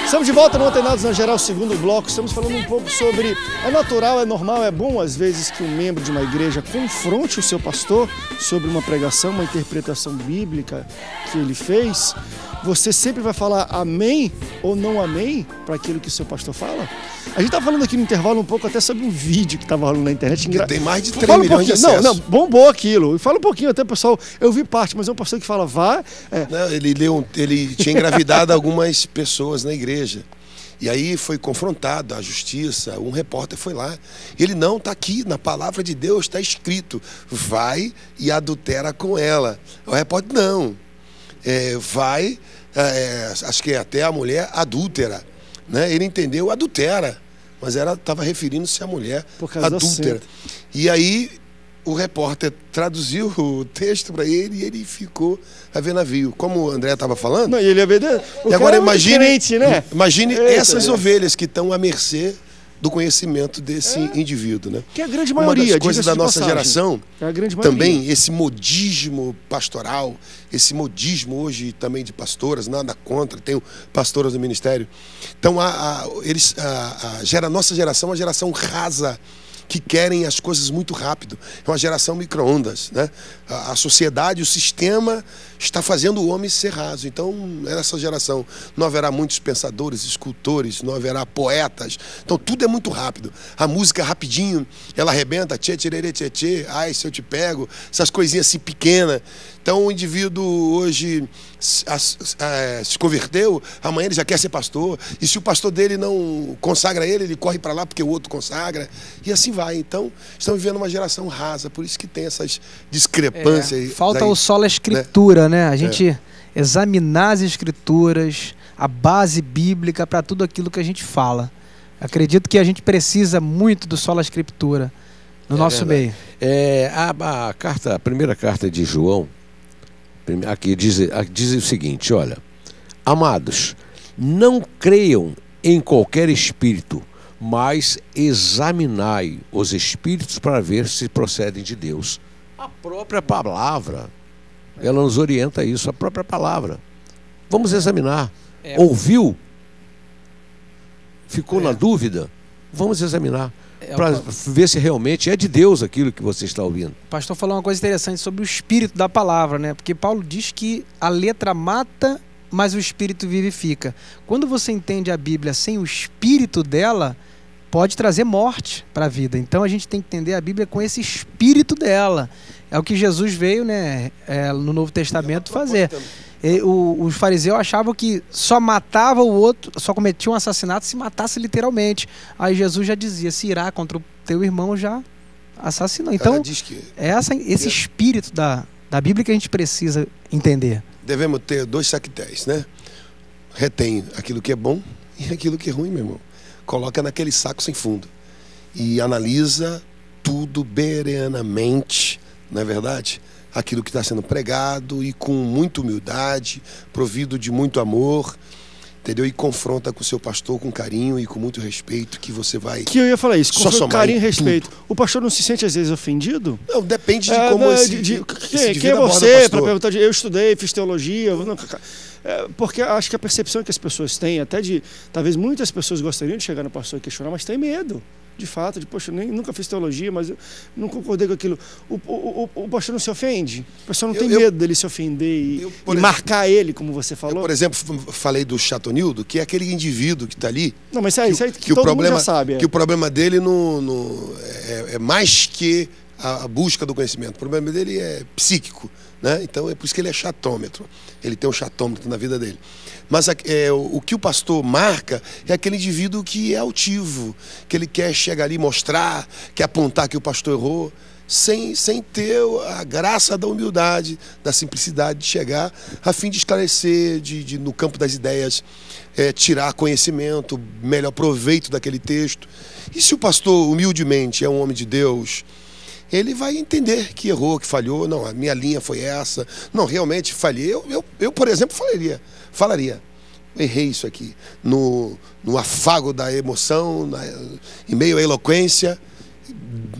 Estamos de volta no Antenados na Geral, segundo bloco. Estamos falando um pouco sobre... É natural, é normal, é bom às vezes que um membro de uma igreja confronte o seu pastor sobre uma pregação, uma interpretação bíblica que ele fez. Você sempre vai falar amém ou não amém para aquilo que o seu pastor fala? A gente tá falando aqui no intervalo um pouco até sobre um vídeo que estava rolando na internet. Que tem mais de 3 milhões de acessos. Não, bombou aquilo. Fala um pouquinho até, pessoal. Eu vi parte, mas é um pastor que fala, vá... Não, ele tinha engravidado algumas pessoas na igreja. E aí foi confrontado à justiça, um repórter foi lá. Ele não, está aqui, na palavra de Deus está escrito, vai e adultera com ela. O repórter, não, acho que até a mulher adúltera. Né? Ele entendeu adultera, mas ela estava referindo-se à mulher adúltera. E aí o repórter traduziu o texto para ele e ele ficou a ver navio. Como o André estava falando. Não, ele e agora imagine, né? Imagine essas ovelhas que estão à mercê do conhecimento desse indivíduo, né? Que é a grande maioria. Uma das coisas da nossa geração, também esse modismo pastoral, esse modismo hoje também de pastoras, nada contra, tenho pastoras do ministério. Então, nossa geração é uma geração rasa, que querem as coisas muito rápido. É uma geração micro-ondas, né? A sociedade, o sistema está fazendo o homem ser raso. Então, nessa geração não haverá muitos pensadores, escultores, não haverá poetas. Então, tudo é muito rápido. A música rapidinho, ela arrebenta, tchê, tchê, tchê, tchê, ai, se eu te pego, essas coisinhas assim pequenas. Então, o indivíduo hoje se converteu, amanhã ele já quer ser pastor, e se o pastor dele não consagra ele, ele corre para lá porque o outro consagra, e assim vai. Então, estamos vivendo uma geração rasa, por isso que tem essas discrepâncias. Falta o sola escritura, né? A gente examinar as escrituras, a base bíblica para tudo aquilo que a gente fala. Acredito que a gente precisa muito do sola escritura no nosso meio. A primeira carta de João, aqui diz o seguinte, olha, amados, não creiam em qualquer espírito, mas examinai os espíritos para ver se procedem de Deus. A própria palavra, ela nos orienta a isso, a própria palavra. Vamos examinar. Ouviu? Ficou na dúvida? Vamos examinar. Para ver se realmente é de Deus aquilo que você está ouvindo. O pastor falou uma coisa interessante sobre o espírito da palavra, né? Porque Paulo diz que a letra mata, mas o espírito vivifica. Quando você entende a Bíblia sem o espírito dela, pode trazer morte para a vida. Então a gente tem que entender a Bíblia com esse espírito dela. É o que Jesus veio, né, no Novo Testamento fazer. Os fariseus achavam que só matava o outro, só cometia um assassinato se matasse literalmente. Aí Jesus já dizia, se irá contra o teu irmão, já assassinou. Então, esse espírito da Bíblia que a gente precisa entender. Devemos ter 2 saquetéis, né? Retém aquilo que é bom e aquilo que é ruim, meu irmão. Coloca naquele saco sem fundo. E analisa tudo bereanamente, não é verdade? Aquilo que está sendo pregado e com muita humildade, provido de muito amor, entendeu? E confronta com o seu pastor com carinho e com muito respeito, que você vai... Que eu ia falar isso, com carinho e respeito. O pastor não se sente às vezes ofendido? Não, depende de como quem é você para perguntar? Eu estudei, fiz teologia... porque acho que a percepção que as pessoas têm, até de... Talvez muitas pessoas gostariam de chegar no pastor e questionar, mas tem medo. De fato, poxa, nunca fiz teologia, mas eu não concordei com aquilo. O pastor não se ofende? O pastor não tem medo dele se ofender e marcar ele, como você falou? Eu, por exemplo, falei do Chatonildo, que é aquele indivíduo que está ali... Não, mas isso aí que todo mundo já sabe. Que o problema dele é mais que a busca do conhecimento. O problema dele é psíquico, né? Então é por isso que ele é chatômetro. Ele tem um chatômetro na vida dele. Mas o que o pastor marca é aquele indivíduo que é altivo, que ele quer chegar ali e mostrar, quer apontar que o pastor errou, sem ter a graça da humildade, da simplicidade de chegar, a fim de esclarecer, no campo das ideias, tirar conhecimento, melhor proveito daquele texto. E se o pastor humildemente é um homem de Deus, ele vai entender que errou, que falhou. Não, a minha linha foi essa. Não, realmente falhei. Eu por exemplo, falaria. Errei isso aqui. No afago da emoção, em meio à eloquência,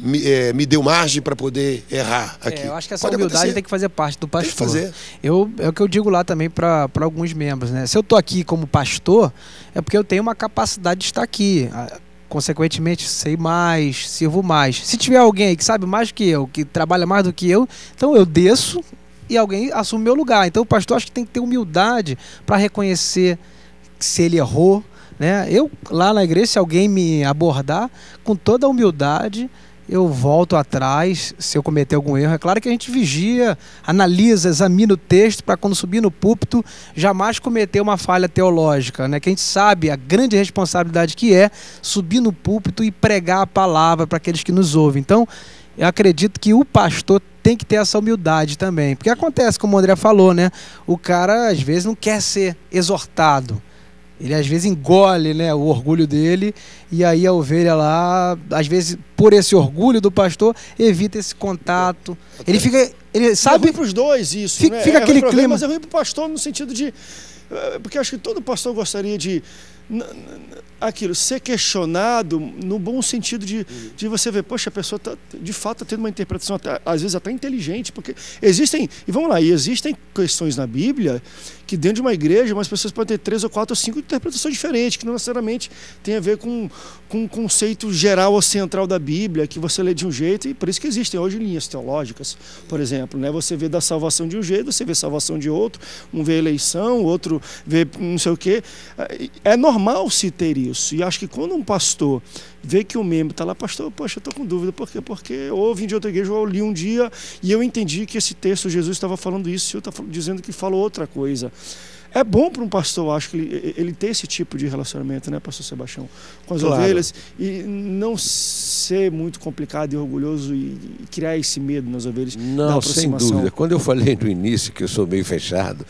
me deu margem para poder errar aqui. Eu acho que essa Pode humildade acontecer. tem que fazer parte do pastor. Tem que fazer. É o que eu digo lá também para alguns membros, né? Se eu estou aqui como pastor, é porque eu tenho uma capacidade de estar aqui. Consequentemente, sei mais, sirvo mais. Se tiver alguém aí que sabe mais do que eu, que trabalha mais do que eu, então eu desço e alguém assume meu lugar. Então o pastor acho que tem que ter humildade para reconhecer se ele errou, né? Eu, lá na igreja, se alguém me abordar, com toda a humildade, eu volto atrás se eu cometer algum erro. É claro que a gente vigia, analisa, examina o texto para quando subir no púlpito jamais cometer uma falha teológica, né? Que a gente sabe a grande responsabilidade que é subir no púlpito e pregar a palavra para aqueles que nos ouvem. Então, eu acredito que o pastor tem que ter essa humildade também, porque acontece, como o André falou, né? O cara às vezes não quer ser exortado. Ele às vezes engole, né, o orgulho dele, e aí a ovelha lá, às vezes, por esse orgulho do pastor, evita esse contato. Ele fica, ele sabe, é ruim para os dois isso, fica, né? fica aquele ruim clima. Mas é ruim para o pastor no sentido de... Porque acho que todo pastor gostaria de... aquilo, ser questionado no bom sentido de você ver, poxa, a pessoa tá, de fato está tendo uma interpretação até, às vezes até inteligente, porque existem, e vamos lá, existem questões na Bíblia que dentro de uma igreja umas pessoas podem ter 3 ou 4 ou 5 interpretações diferentes, que não necessariamente tem a ver com um conceito geral ou central da Bíblia, que você lê de um jeito, e por isso que existem hoje linhas teológicas, por exemplo, né? Você vê da salvação de um jeito, você vê salvação de outro, um vê eleição, o outro vê não sei o quê. É normal se ter isso, e acho que quando um pastor vê que o membro está lá, pastor, poxa, eu estou com dúvida, por quê? Porque eu vim de outra igreja, eu li um dia e eu entendi que esse texto, Jesus estava falando isso, e eu estava dizendo que falou outra coisa. É bom para um pastor, acho que ele ter esse tipo de relacionamento, né, pastor Sebastião, com as ovelhas, e não ser muito complicado e orgulhoso e criar esse medo nas ovelhas. Não, sem dúvida. Quando eu falei no início que eu sou meio fechado,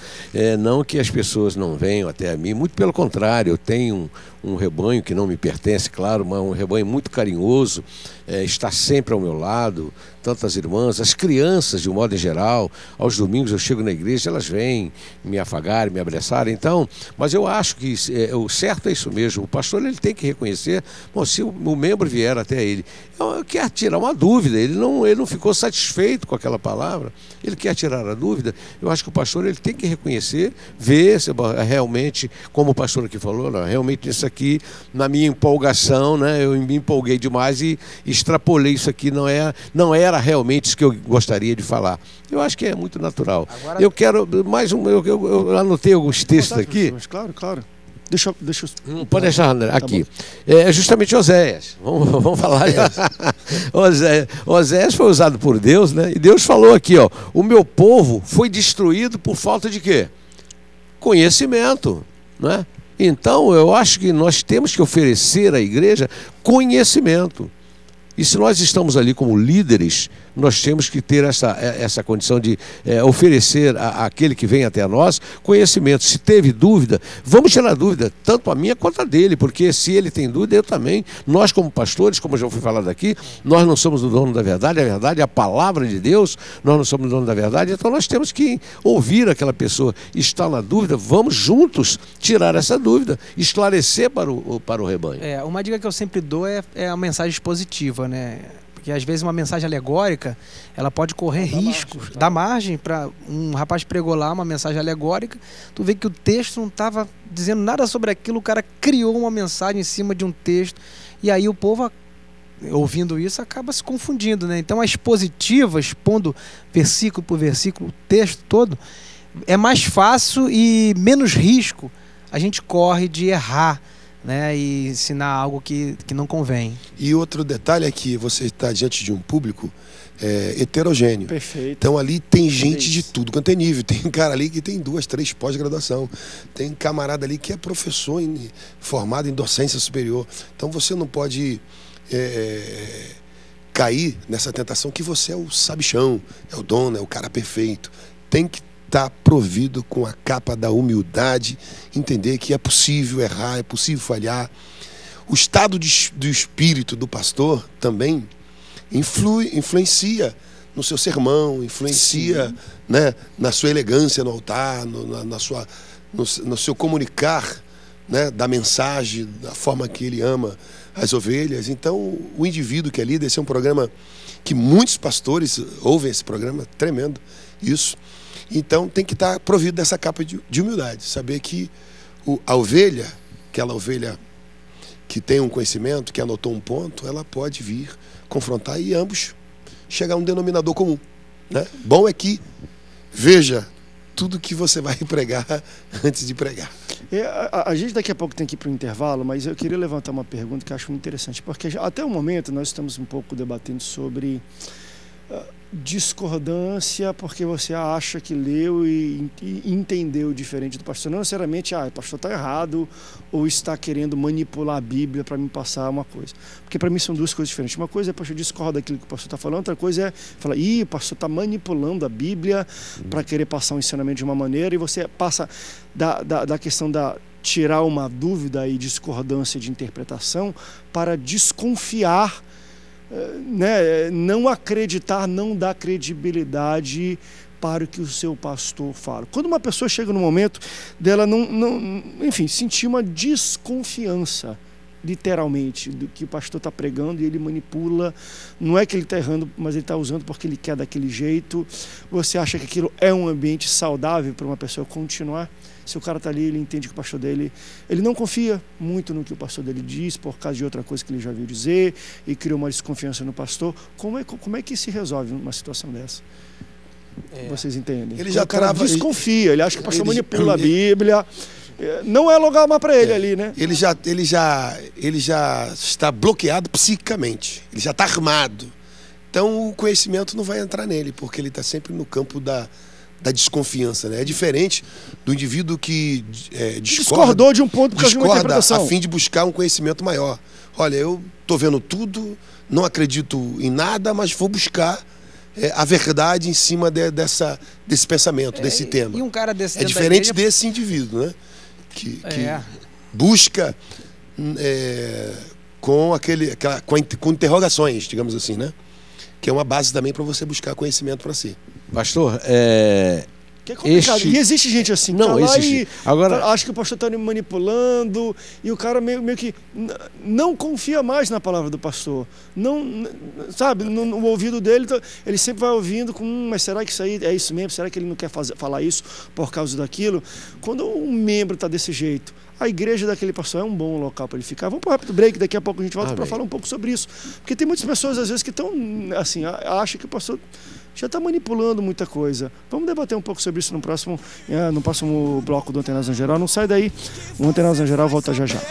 não que as pessoas não venham até mim, muito pelo contrário, eu tenho um rebanho que não me pertence, claro, mas um rebanho muito carinhoso, está sempre ao meu lado, tanto as irmãs, as crianças de um modo em geral. Aos domingos eu chego na igreja, elas vêm me afagar, me abraçar. Então, mas eu acho que o certo é isso mesmo. O pastor ele tem que reconhecer, bom, se o membro vier até ele, quer tirar uma dúvida, ele não ficou satisfeito com aquela palavra, ele quer tirar a dúvida. Eu acho que o pastor ele tem que reconhecer, ver se realmente, como o pastor aqui falou, não, realmente isso aqui, na minha empolgação, né, eu me empolguei demais e extrapolei isso aqui, não era realmente isso que eu gostaria de falar. Eu acho que é muito natural. Agora, eu quero mais eu anotei alguns textos aqui. Claro. Deixa eu... Pode deixar, André, aqui. É justamente Oséias. Vamos falar. Oséias foi usado por Deus, né? E Deus falou aqui, ó, o meu povo foi destruído por falta de quê? Conhecimento, né? Então, eu acho que nós temos que oferecer à igreja conhecimento. E se nós estamos ali como líderes, nós temos que ter essa condição de oferecer àquele que vem até nós conhecimento. Se teve dúvida, vamos tirar a dúvida, tanto a minha quanto a dele, porque se ele tem dúvida, eu também. Nós como pastores, como já foi falado aqui, nós não somos o dono da verdade, a verdade é a palavra de Deus, nós não somos o dono da verdade, então nós temos que ouvir aquela pessoa, está na dúvida, vamos juntos tirar essa dúvida, esclarecer para o rebanho. Uma dica que eu sempre dou é a mensagem expositiva, né? Porque às vezes uma mensagem alegórica, ela pode correr riscos, dá margem para um rapaz pregou lá uma mensagem alegórica, tu vê que o texto não estava dizendo nada sobre aquilo, o cara criou uma mensagem em cima de um texto, e aí o povo, ouvindo isso, acaba se confundindo, né? Então a expositiva, expondo versículo por versículo, o texto todo, é mais fácil e menos risco a gente corre de errar, né, e ensinar algo que não convém. E outro detalhe é que você está diante de um público heterogêneo. Perfeito. Então ali tem gente de tudo quanto é nível. Tem um cara ali que tem 2, 3 pós-graduação. Tem um camarada ali que é professor formado em docência superior. Então você não pode cair nessa tentação que você é o sabichão, é o dono, é o cara perfeito. Tem que estar provido com a capa da humildade, entender que é possível errar, é possível falhar. O estado do espírito do pastor também influencia no seu sermão, influencia, né, na sua elegância no altar, no seu comunicar, né, da mensagem, da forma que ele ama as ovelhas. Então, o indivíduo que é líder, esse é um programa que muitos pastores ouvem, esse programa, tremendo isso. Então, tem que estar provido dessa capa de humildade, saber que a ovelha, aquela ovelha que tem um conhecimento, que anotou um ponto, ela pode vir confrontar e ambos chegar a um denominador comum, né? Bom é que veja tudo que você vai pregar antes de pregar. A gente daqui a pouco tem que ir para o intervalo, mas eu queria levantar uma pergunta que eu acho muito interessante, porque até o momento nós estamos um pouco debatendo sobre discordância, porque você acha que leu e entendeu diferente do pastor. Não necessariamente, o pastor está errado ou está querendo manipular a Bíblia para me passar uma coisa. Porque para mim são duas coisas diferentes. Uma coisa é, pastor, discorda daquilo que o pastor está falando, outra coisa é falar, o pastor está manipulando a Bíblia para querer passar um ensinamento de uma maneira, e você passa da questão da tirar uma dúvida e discordância de interpretação para desconfiar, né, não acreditar, não dar credibilidade para o que o seu pastor fala. Quando uma pessoa chega no momento dela enfim, sentir uma desconfiança, literalmente, do que o pastor está pregando, e ele manipula, não é que ele está errando, mas ele está usando porque ele quer daquele jeito. Você acha que aquilo é um ambiente saudável para uma pessoa continuar? Se o cara está ali, ele entende que o pastor dele, ele não confia muito no que o pastor dele diz, por causa de outra coisa que ele já viu dizer, e criou uma desconfiança no pastor. Como é que se resolve uma situação dessa? Vocês entendem? Ele já desconfia, ele acha que o pastor manipula a Bíblia. Não é lugar mais para ele ali, né? Ele já está bloqueado psiquicamente, ele já está armado. Então o conhecimento não vai entrar nele, porque ele está sempre no campo da desconfiança, né? É diferente do indivíduo que discordou de um ponto por causa de uma interpretação, a fim de buscar um conhecimento maior. Olha, eu estou vendo tudo, não acredito em nada, mas vou buscar a verdade em cima desse pensamento, desse tema. E um cara desse é diferente desse indivíduo, né? Que busca com interrogações, digamos assim, né? Que é uma base também para você buscar conhecimento para si. Pastor, que é complicado. E existe gente assim, não, tá lá existe. Agora, acha que o pastor está me manipulando, e o cara meio que não confia mais na palavra do pastor. Não, sabe, no ouvido dele, ele sempre vai ouvindo mas será que isso aí é isso mesmo? Será que ele não quer falar isso por causa daquilo? Quando um membro está desse jeito, a igreja daquele pastor é um bom local para ele ficar. Vamos para um rápido break, daqui a pouco a gente volta para falar um pouco sobre isso. Porque tem muitas pessoas, às vezes, que estão assim, acham que o pastor já está manipulando muita coisa. Vamos debater um pouco sobre isso no próximo bloco do Antenados na Geral. Não sai daí, o Antenados na Geral volta já já.